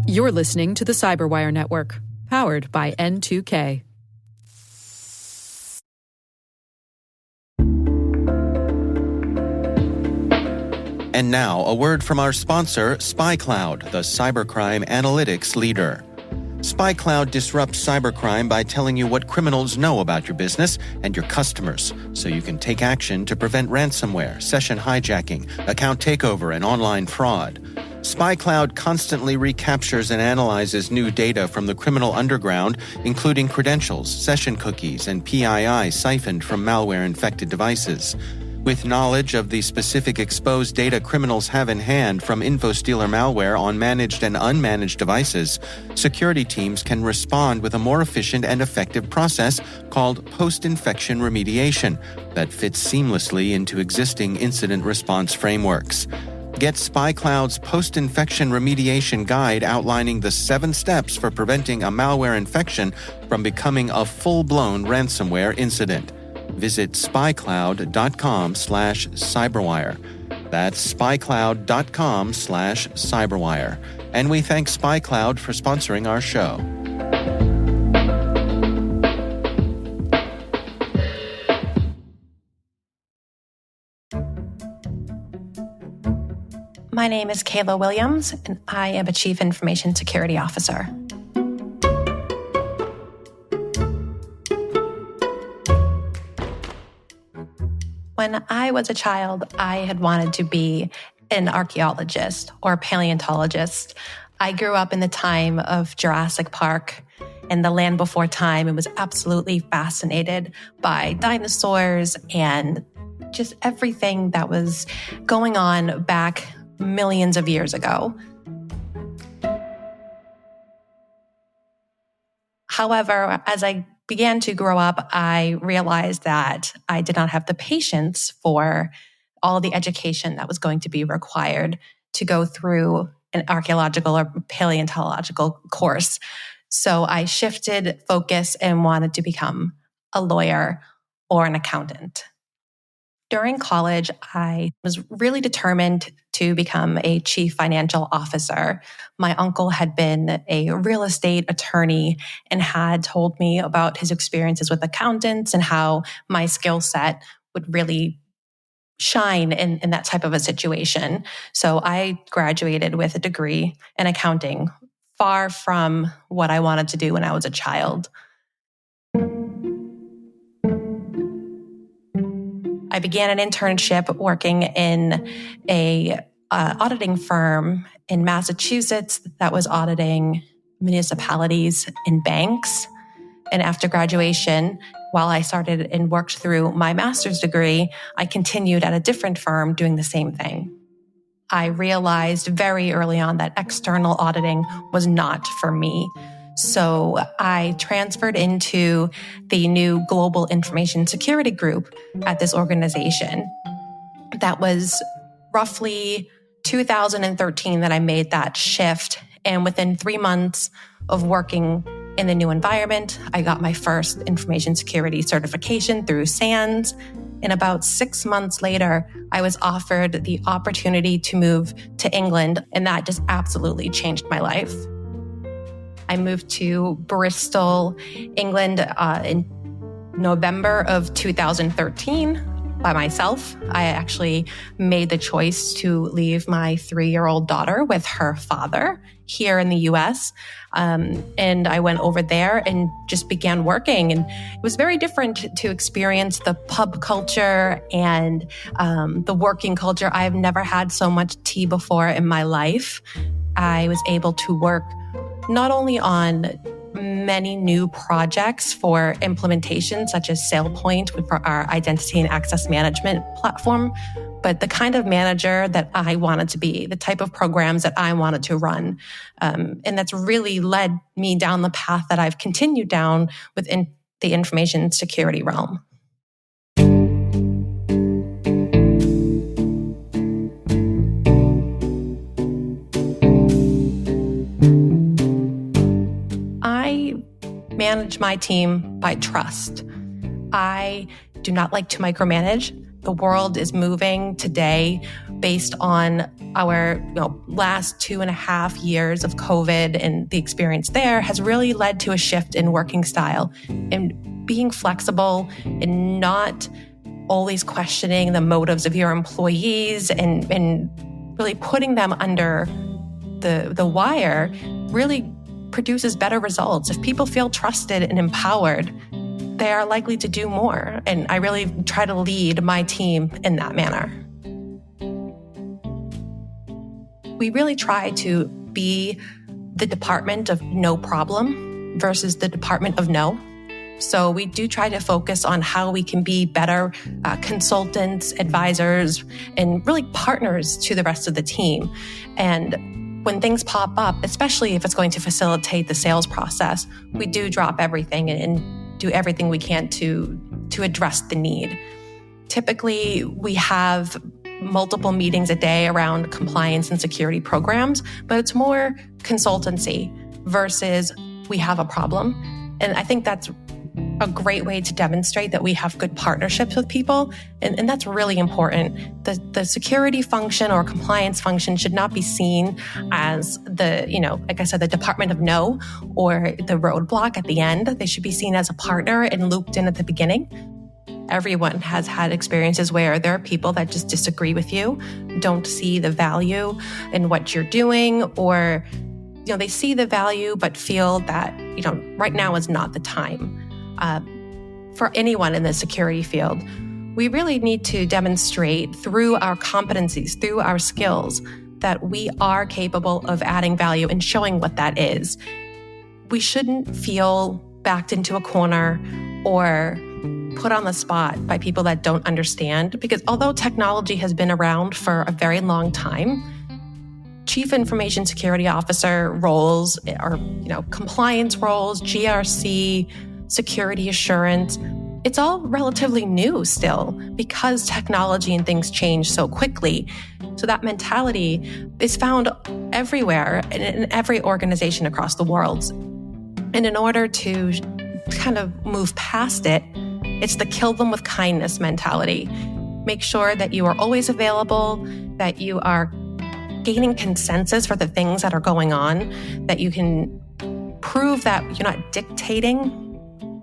You're listening to the Cyberwire Network, powered by N2K. And now, a word from our sponsor, SpyCloud, the cybercrime analytics leader. SpyCloud disrupts cybercrime by telling you what criminals know about your business and your customers, so you can take action to prevent ransomware, session hijacking, account takeover, and online fraud. SpyCloud constantly recaptures and analyzes new data from the criminal underground, including credentials, session cookies, and PII siphoned from malware-infected devices. With knowledge of the specific exposed data criminals have in hand from InfoStealer malware on managed and unmanaged devices, security teams can respond with a more efficient and effective process called post-infection remediation that fits seamlessly into existing incident response frameworks. Get SpyCloud's post-infection remediation guide outlining the 7 steps for preventing a malware infection from becoming a full-blown ransomware incident. Visit spycloud.com/cyberwire. That's spycloud.com/cyberwire. And we thank SpyCloud for sponsoring our show. My name is Kayla Williams, and I am a Chief Information Security Officer. When I was a child, I had wanted to be an archaeologist or paleontologist. I grew up in the time of Jurassic Park and the land before time and was absolutely fascinated by dinosaurs and just everything that was going on back millions of years ago. However, as I began to grow up, I realized that I did not have the patience for all the education that was going to be required to go through an archaeological or paleontological course. So I shifted focus and wanted to become a lawyer or an accountant. During college, I was really determined to become a chief financial officer. My uncle had been a real estate attorney and had told me about his experiences with accountants and how my skill set would really shine in that type of a situation. So I graduated with a degree in accounting, far from what I wanted to do when I was a child. I began an internship working in a auditing firm in Massachusetts that was auditing municipalities and banks. And after graduation, while I started and worked through my master's degree, I continued at a different firm doing the same thing. I realized very early on that external auditing was not for me. So I transferred into the new Global Information Security Group at this organization. That was roughly 2013 that I made that shift. And within 3 months of working in the new environment, I got my first information security certification through SANS. And about 6 months later, I was offered the opportunity to move to England, and that just absolutely changed my life. I moved to Bristol, England in November of 2013 by myself. I actually made the choice to leave my 3-year-old daughter with her father here in the US. And I went over there and just began working. And it was very different to experience the pub culture and the working culture. I've never had so much tea before in my life. I was able to work not only on many new projects for implementation, such as SailPoint for our identity and access management platform, but the kind of manager that I wanted to be, the type of programs that I wanted to run. And that's really led me down the path that I've continued down within the information security realm. Manage my team by trust. I do not like to micromanage. the world is moving today based on our last 2.5 years of COVID and the experience there has really led to a shift in working style and being flexible and not always questioning the motives of your employees and really putting them under the wire really produces better results. If people feel trusted and empowered, they are likely to do more. And I really try to lead my team in that manner. We really try to be the department of no problem versus the department of no. So we do try to focus on how we can be better consultants, advisors, and really partners to the rest of the team. And when things pop up, especially if it's going to facilitate the sales process, we do drop everything and do everything we can to address the need. Typically, we have multiple meetings a day around compliance and security programs, but it's more consultancy versus we have a problem. And I think that's a great way to demonstrate that we have good partnerships with people. And that's really important. The security function or compliance function should not be seen as like I said, the department of no or the roadblock at the end. They should be seen as a partner and looped in at the beginning. Everyone has had experiences where there are people that just disagree with you, don't see the value in what you're doing, or they see the value but feel that right now is not the time. For anyone in the security field, we really need to demonstrate through our competencies, through our skills, that we are capable of adding value and showing what that is. We shouldn't feel backed into a corner or put on the spot by people that don't understand, because although technology has been around for a very long time, Chief Information Security Officer roles or compliance roles, GRC, security assurance, it's all relatively new still because technology and things change so quickly. So that mentality is found everywhere in every organization across the world. And in order to kind of move past it, it's the kill them with kindness mentality. Make sure that you are always available, that you are gaining consensus for the things that are going on, that you can prove that you're not dictating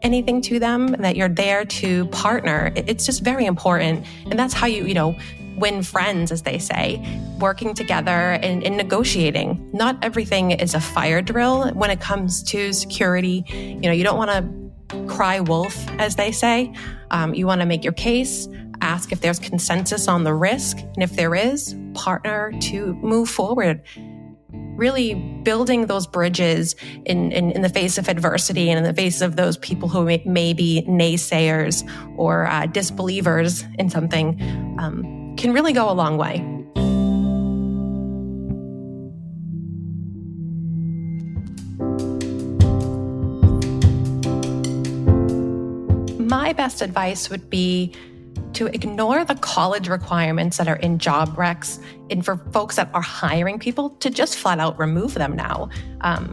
anything to them, that you're there to partner. It's just very important. And that's how you win friends, as they say, working together and negotiating. Not everything is a fire drill when it comes to security. You don't want to cry wolf, as they say. You want to make your case, ask if there's consensus on the risk, and if there is, partner to move forward. Really building those bridges in the face of adversity and in the face of those people who may be naysayers or disbelievers in something can really go a long way. My best advice would be to ignore the college requirements that are in job recs, and for folks that are hiring people to just flat out remove them now.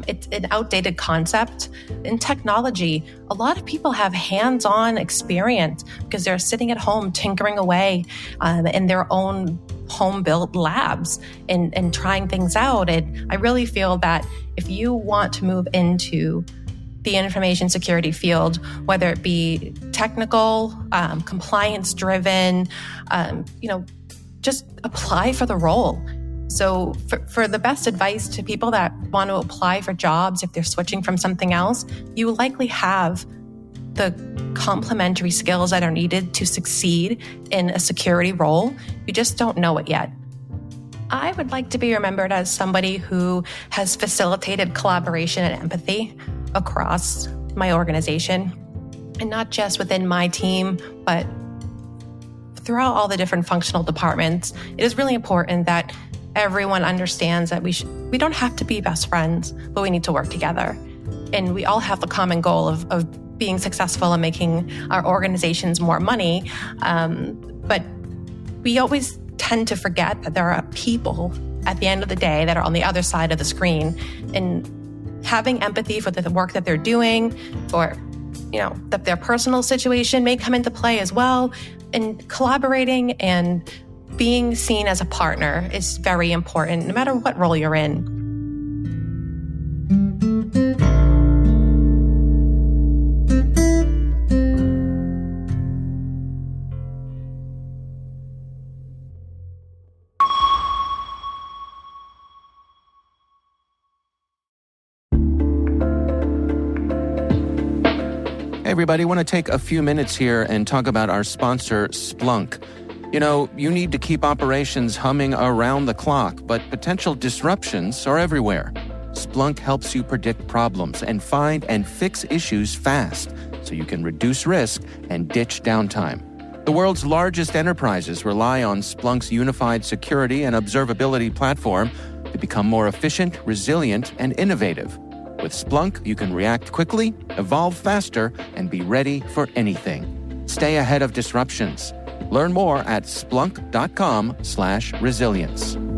It's an outdated concept. In technology, a lot of people have hands-on experience because they're sitting at home tinkering away in their own home-built labs and trying things out. And I really feel that if you want to move into the information security field, whether it be technical, compliance-driven, just apply for the role. So for the best advice to people that want to apply for jobs, if they're switching from something else, you will likely have the complementary skills that are needed to succeed in a security role. You just don't know it yet. I would like to be remembered as somebody who has facilitated collaboration and empathy across my organization, and not just within my team, but throughout all the different functional departments. It is really important that everyone understands that we don't have to be best friends, but we need to work together. And we all have the common goal of being successful and making our organizations more money. But we always tend to forget that there are people at the end of the day that are on the other side of the screen, and having empathy for the work that they're doing, or that their personal situation may come into play as well. And collaborating and being seen as a partner is very important, no matter what role you're in. Hey everybody, I want to take a few minutes here and talk about our sponsor, Splunk. You know, you need to keep operations humming around the clock, but potential disruptions are everywhere. Splunk helps you predict problems and find and fix issues fast, so you can reduce risk and ditch downtime. The world's largest enterprises rely on Splunk's unified security and observability platform to become more efficient, resilient, and innovative. With Splunk, you can react quickly, evolve faster, and be ready for anything. Stay ahead of disruptions. Learn more at splunk.com/resilience.